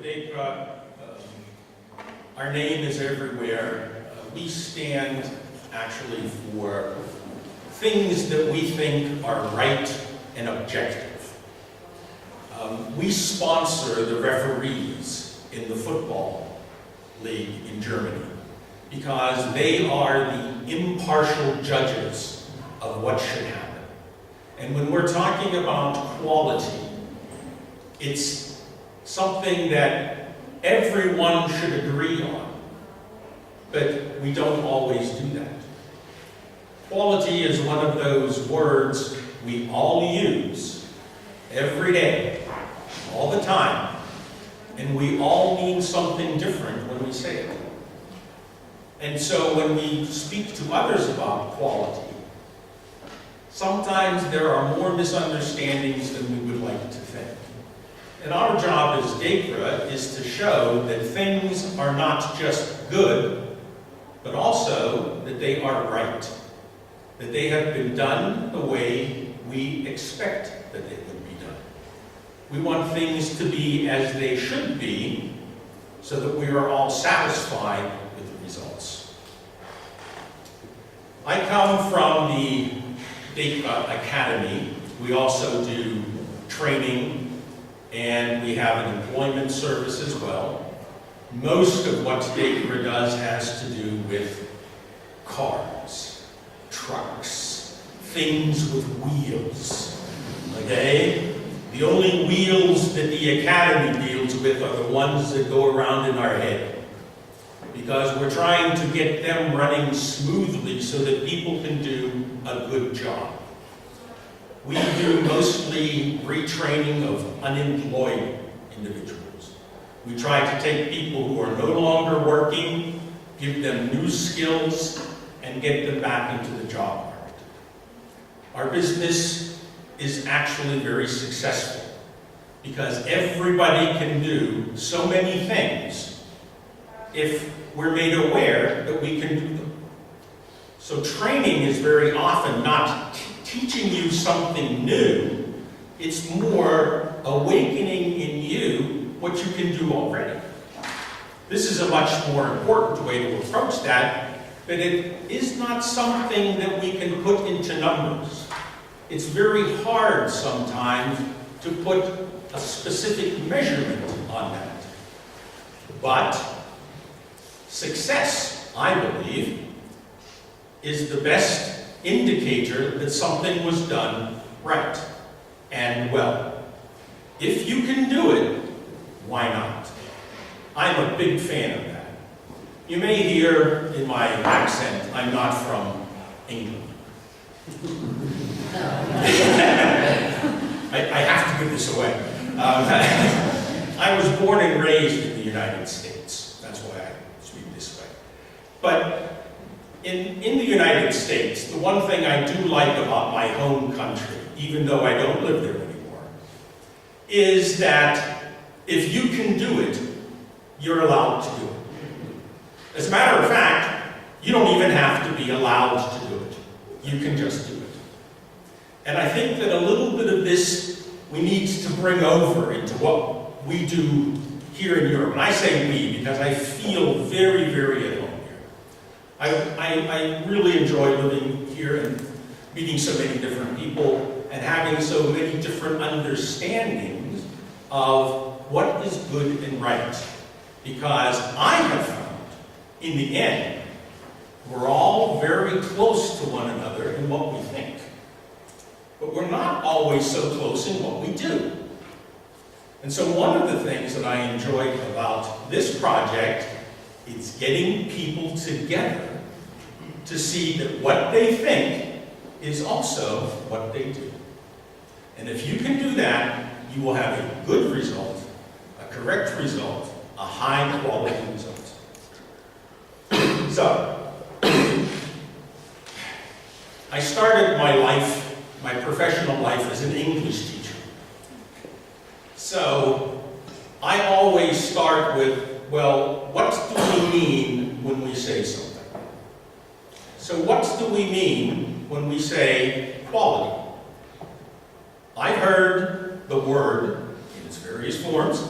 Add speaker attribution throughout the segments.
Speaker 1: Dekra, our name is everywhere. We stand actually for things that we think are right and objective. We sponsor the referees in the football league in Germany because they are the impartial judges of what should happen. And when we're talking about quality, it's something that everyone should agree on, but we don't always do that. Quality is one of those words we all use every day, all the time, and we all mean something different when we say it. And so when we speak to others about quality, sometimes there are more misunderstandings than we would like to think. And our job as Dekra is to show that things are not just good, but also that they are right, that they have been done the way we expect that they would be done. We want things to be as they should be so that we are all satisfied with the results. I come from the Dekra Academy. We also do training, and we have an employment service as well. Most of what Dekra does has to do with cars, trucks, things with wheels, okay? The only wheels that the Academy deals with are the ones that go around in our head, because we're trying to get them running smoothly so that people can do a good job. We do mostly retraining of unemployed individuals. We try to take people who are no longer working, give them new skills, and get them back into the job market. Our business is actually very successful because everybody can do so many things if we're made aware that we can do them. So training is very often not teaching you something new, it's more awakening in you what you can do already. This is a much more important way to approach that, but it is not something that we can put into numbers. It's very hard sometimes to put a specific measurement on that. But success, I believe, is the best indicator that something was done right and well. If you can do it, why not? I'm a big fan of that. You may hear in my accent, I'm not from England. I have to give this away. I was born and raised in the United States. That's why I speak this way. But in the United States, the one thing I do like about my home country, even though I don't live there anymore, is that if you can do it, you're allowed to do it. As a matter of fact, you don't even have to be allowed to do it. You can just do it. And I think that a little bit of this we need to bring over into what we do here in Europe. And I say we because I feel very, very at home. I really enjoy living here and meeting so many different people and having so many different understandings of what is good and right. Because I have found, in the end, we're all very close to one another in what we think. But we're not always so close in what we do. And so one of the things that I enjoyed about this project is getting people together to see that what they think is also what they do. And if you can do that, you will have a good result, a correct result, a high quality result. So, I started my life, my professional life, as an English teacher. So, I always start with, well, what do we mean when we say something? So what do we mean when we say quality? I've heard the word in its various forms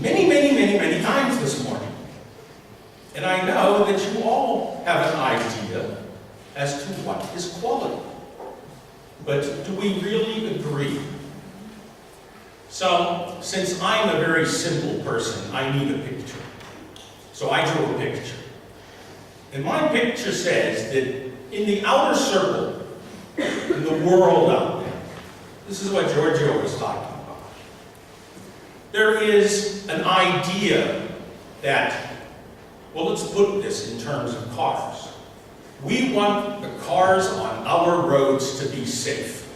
Speaker 1: many times this morning. And I know that you all have an idea as to what is quality. But do we really agree? So, since I'm a very simple person, I need a picture. So I drew a picture. And my picture says that in the outer circle, in the world out there, this is what Giorgio was talking about. There is an idea that, well, let's put this in terms of cars. We want the cars on our roads to be safe.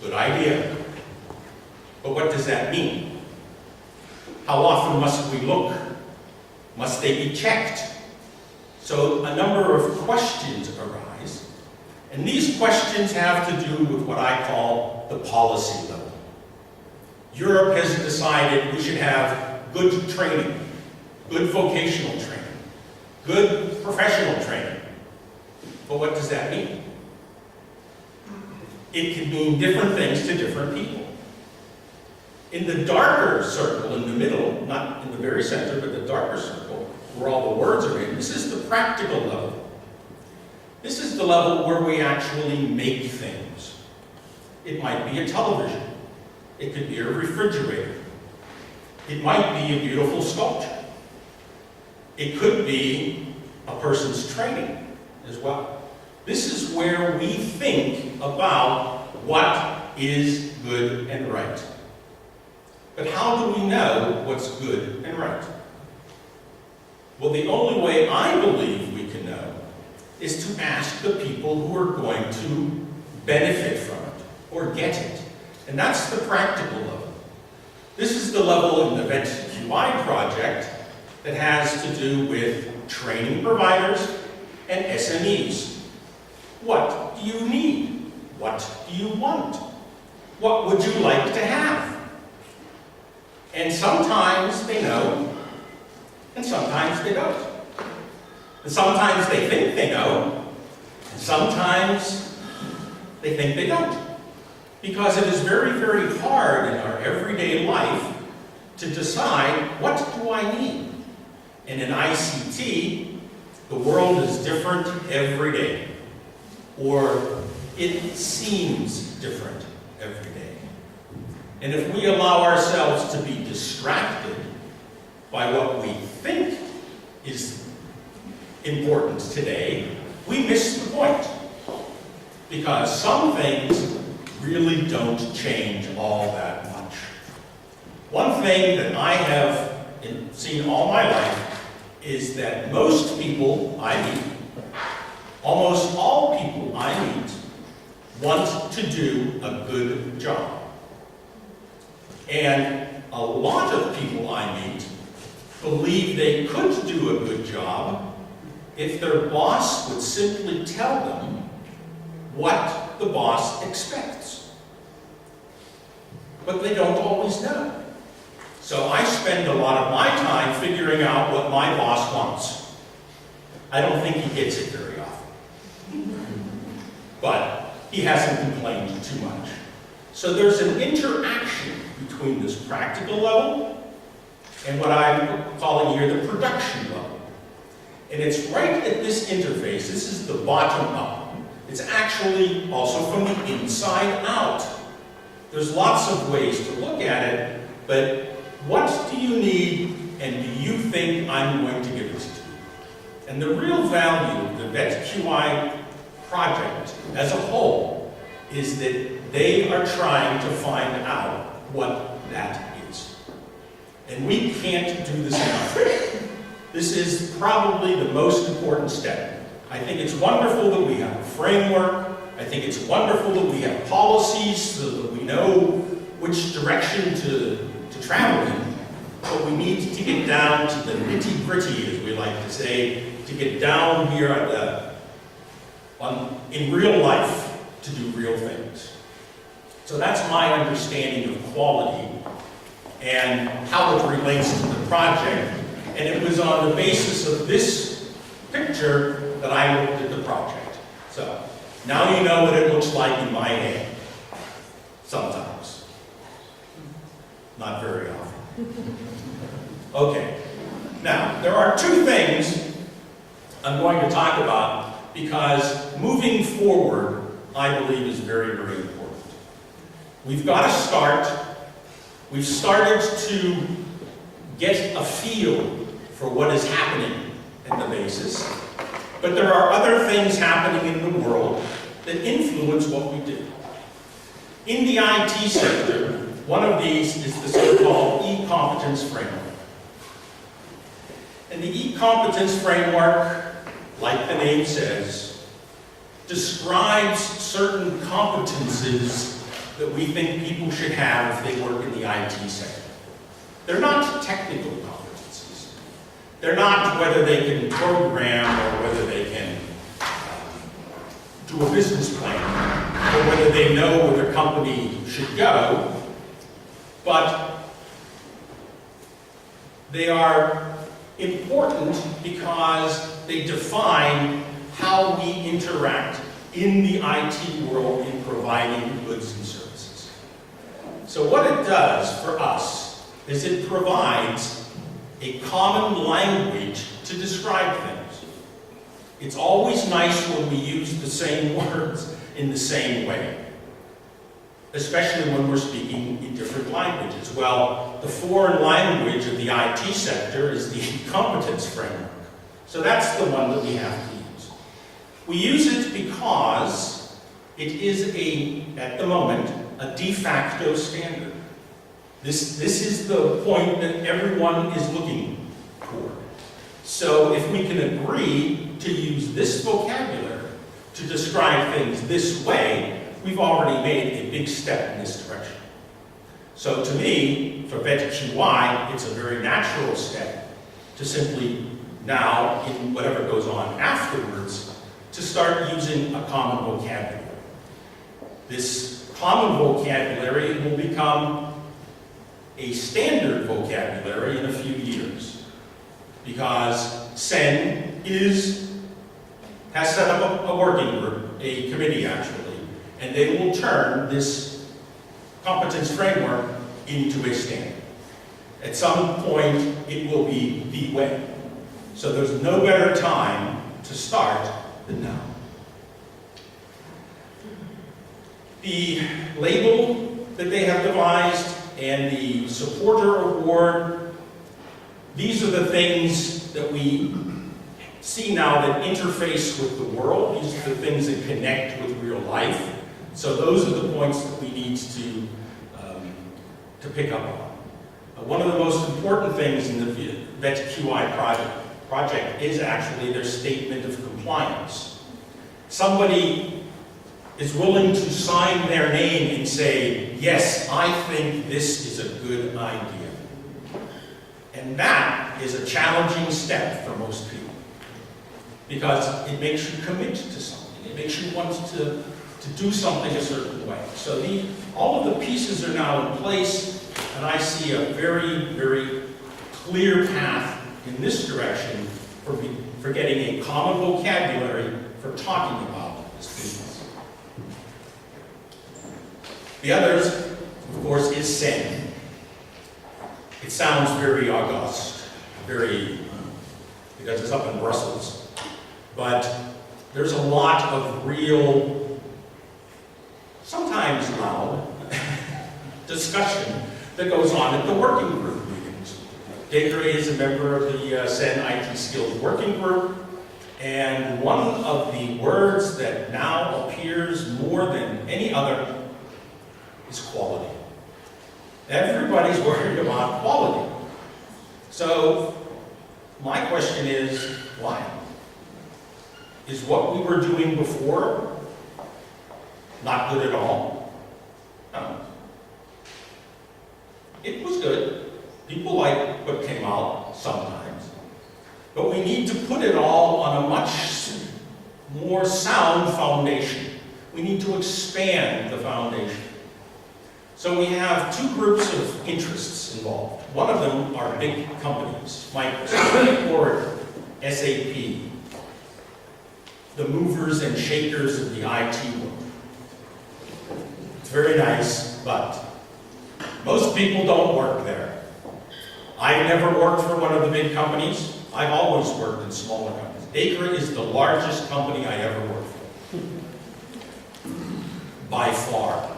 Speaker 1: Good idea. But what does that mean? How often must we look? Must they be checked? So a number of questions arise. And these questions have to do with what I call the policy level. Europe has decided we should have good training, good vocational training, good professional training. But what does that mean? It can mean different things to different people. In the darker circle, in the middle, not in the very center, but the darker circle, where all the words are in, this is the practical level. This is the level where we actually make things. It might be a television. It could be a refrigerator. It might be a beautiful sculpture. It could be a person's training as well. This is where we think about what is good and right. But how do we know what's good and right? Well, the only way I believe we can know is to ask the people who are going to benefit from it or get it. And that's the practical level. This is the level in the VETQI project that has to do with training providers and SMEs. What do you need? What do you want? What would you like to have? And sometimes they know, and sometimes they don't. And sometimes they think they know, and sometimes they think they don't. Because it is very, very hard in our everyday life to decide, what do I need? And in ICT, the world is different every day. Or it seems different every day. And if we allow ourselves to be distracted by what we think is important today, we miss the point. Because some things really don't change all that much. One thing that I have seen all my life is that most people I meet, almost all people I meet, want to do a good job. And a lot of people I meet believe they could do a good job if their boss would simply tell them what the boss expects. But they don't always know. So I spend a lot of my time figuring out what my boss wants. I don't think he gets it very often. But he hasn't complained too much. So there's an interaction between this practical level and what I'm calling here the production level. And it's right at this interface. This is the bottom up. It's actually also from the inside out. There's lots of ways to look at it, but what do you need and do you think I'm going to give it to you? And the real value of the VETQI project as a whole is that they are trying to find out what that is. And we can't do this enough. This is probably the most important step. I think it's wonderful that we have a framework. I think it's wonderful that we have policies so that we know which direction to travel in. But we need to get down to the nitty-gritty, as we like to say, to get down here in real life to do real things. So that's my understanding of quality and how it relates to the project. And it was on the basis of this picture that I looked at the project. So now you know what it looks like in my hand. Sometimes. Not very often. Okay. Now, there are two things I'm going to talk about because moving forward, I believe, is very, very important. We've got to start. We've started to get a feel for what is happening at the basis, but there are other things happening in the world that influence what we do. In the IT sector, one of these is the so-called e-competence framework. And the e-competence framework, like the name says, describes certain competences that we think people should have if they work in the IT sector. They're not technical competencies. They're not whether they can program or whether they can do a business plan or whether they know where the company should go, but they are important because they define how we interact in the IT world in providing goods and services. So what it does for us is it provides a common language to describe things. It's always nice when we use the same words in the same way, especially when we're speaking in different languages. Well, the foreign language of the IT sector is the competence framework. So that's the one that we have to use. We use it because it is at the moment, a de facto standard. This is the point that everyone is looking for. So if we can agree to use this vocabulary to describe things this way, we've already made a big step in this direction. So to me, for VETQI, it's a very natural step to simply now, in whatever goes on afterwards, to start using a common vocabulary. This common vocabulary will become a standard vocabulary in a few years, because SEN has set up a working group, a committee actually, and they will turn this competence framework into a standard. At some point, it will be the way. So there's no better time to start than now. The label that they have devised and the supporter award, these are the things that we see now that interface with the world. These are the things that connect with real life. So those are the points that we need to pick up on. One of the most important things in the VETQI project is actually their statement of compliance. Somebody is willing to sign their name and say, yes, I think this is a good idea. And that is a challenging step for most people, because it makes you commit to something. It makes you want to do something a certain way. So all of the pieces are now in place, and I see a very, very clear path in this direction for getting a common vocabulary for talking about this business. The others, of course, is SEN. It sounds very august, because it's up in Brussels. But there's a lot of real, sometimes loud, discussion that goes on at the working group meetings. Dekra is a member of the SEN IT Skills Working Group, and one of the words that now appears more than any other is quality. Everybody's worried about quality. So my question is, why? Is what we were doing before not good at all? No. It was good. People like what came out sometimes. But we need to put it all on a much more sound foundation. We need to expand the foundation. So we have two groups of interests involved. One of them are big companies, Microsoft, Oracle, SAP, the movers and shakers of the IT world. It's very nice, but most people don't work there. I've never worked for one of the big companies. I've always worked in smaller companies. Dekra is the largest company I ever worked for. By far.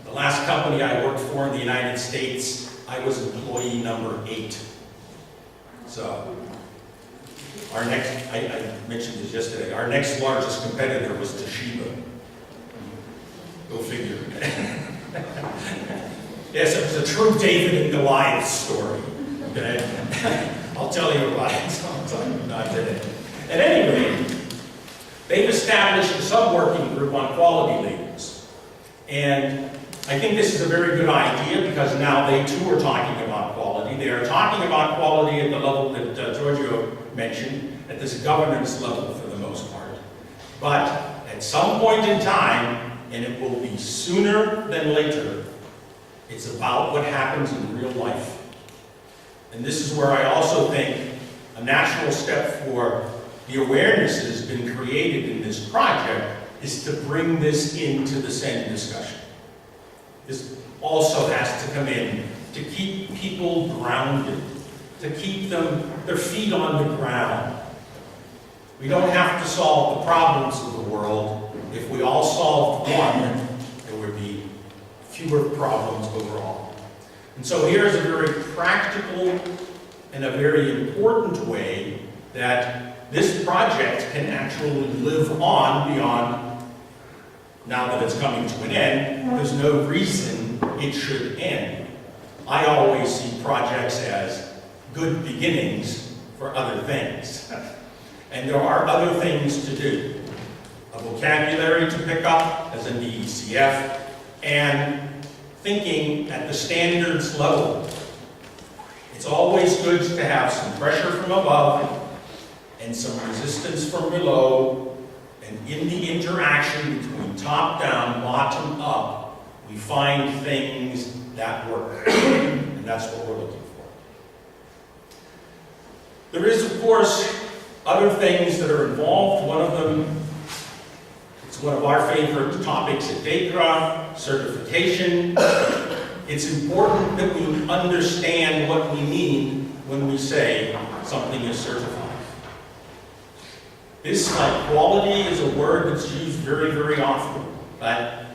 Speaker 1: The last company I worked for in the United States, I was employee number 8. So, our next, I mentioned this yesterday, our next largest competitor was Toshiba. Go figure. Yes, it was a true David and Goliath story. Okay? I'll tell you about it sometime, not today. At any rate, they've established a sub-working group on quality labels. And I think this is a very good idea because now they too are talking about quality. They are talking about quality at the level that Giorgio mentioned, at this governance level for the most part. But at some point in time, and it will be sooner than later, it's about what happens in real life. And this is where I also think a natural step for the awareness that has been created in this project is to bring this into the same discussion. This also has to come in to keep people grounded, to keep them, their feet on the ground. We don't have to solve the problems of the world. If we all solved one, there would be fewer problems overall. And so here's a very practical and a very important way that this project can actually live on beyond, now that it's coming to an end, there's no reason it should end. I always see projects as good beginnings for other things. And there are other things to do. A vocabulary to pick up as in the ECF, and thinking at the standards level. It's always good to have some pressure from above and some resistance from below, and in the interaction between top down, bottom up, we find things that work. And that's what we're looking for. There is, of course, other things that are involved. One of them, it's one of our favorite topics at Dekra, certification. It's important that we understand what we mean when we say something is certified. This, like quality, is a word that's used very, very often, but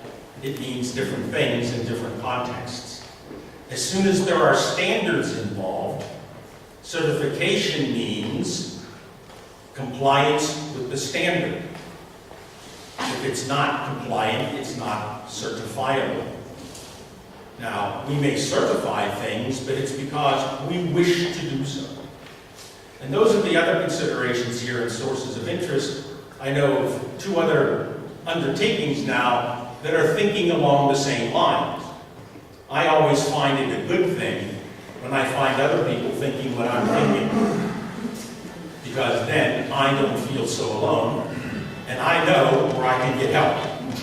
Speaker 1: it means different things in different contexts. As soon as there are standards involved, certification means compliance with the standard. If it's not compliant, it's not certifiable. Now, we may certify things, but it's because we wish to do so. And those are the other considerations here and sources of interest. I know of 2 other undertakings now that are thinking along the same lines. I always find it a good thing when I find other people thinking what I'm thinking, because then I don't feel so alone, and I know where I can get help.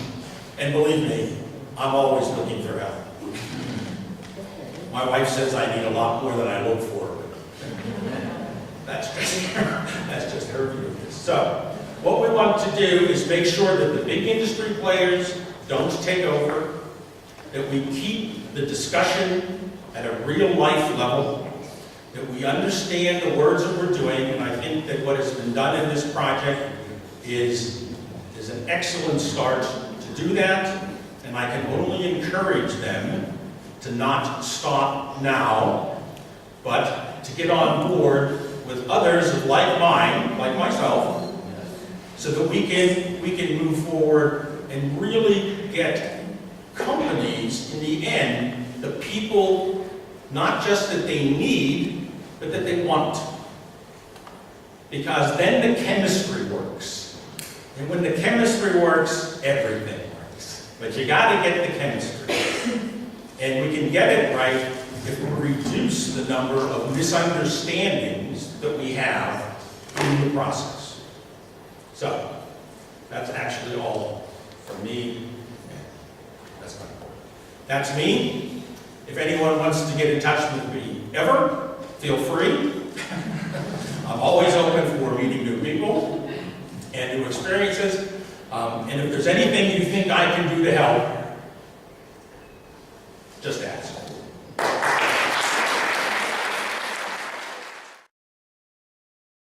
Speaker 1: And believe me, I'm always looking for help. My wife says I need a lot more than I look for. That's just her view of this. So, what we want to do is make sure that the big industry players don't take over, that we keep the discussion at a real life level, that we understand the words that we're doing, and I think that what has been done in this project is an excellent start to do that, and I can only encourage them to not stop now, but to get on board with others of like mind, like myself, so that we can move forward and really get companies, in the end, the people, not just that they need, but that they want. Because then the chemistry works. And when the chemistry works, everything works. But you got to get the chemistry. And we can get it right if we reduce the number of misunderstandings that we have in the process. So, that's actually all from me. That's my report. That's me. If anyone wants to get in touch with me ever, feel free. I'm always open for meeting new people and new experiences. And if there's anything you think I can do to help, just ask.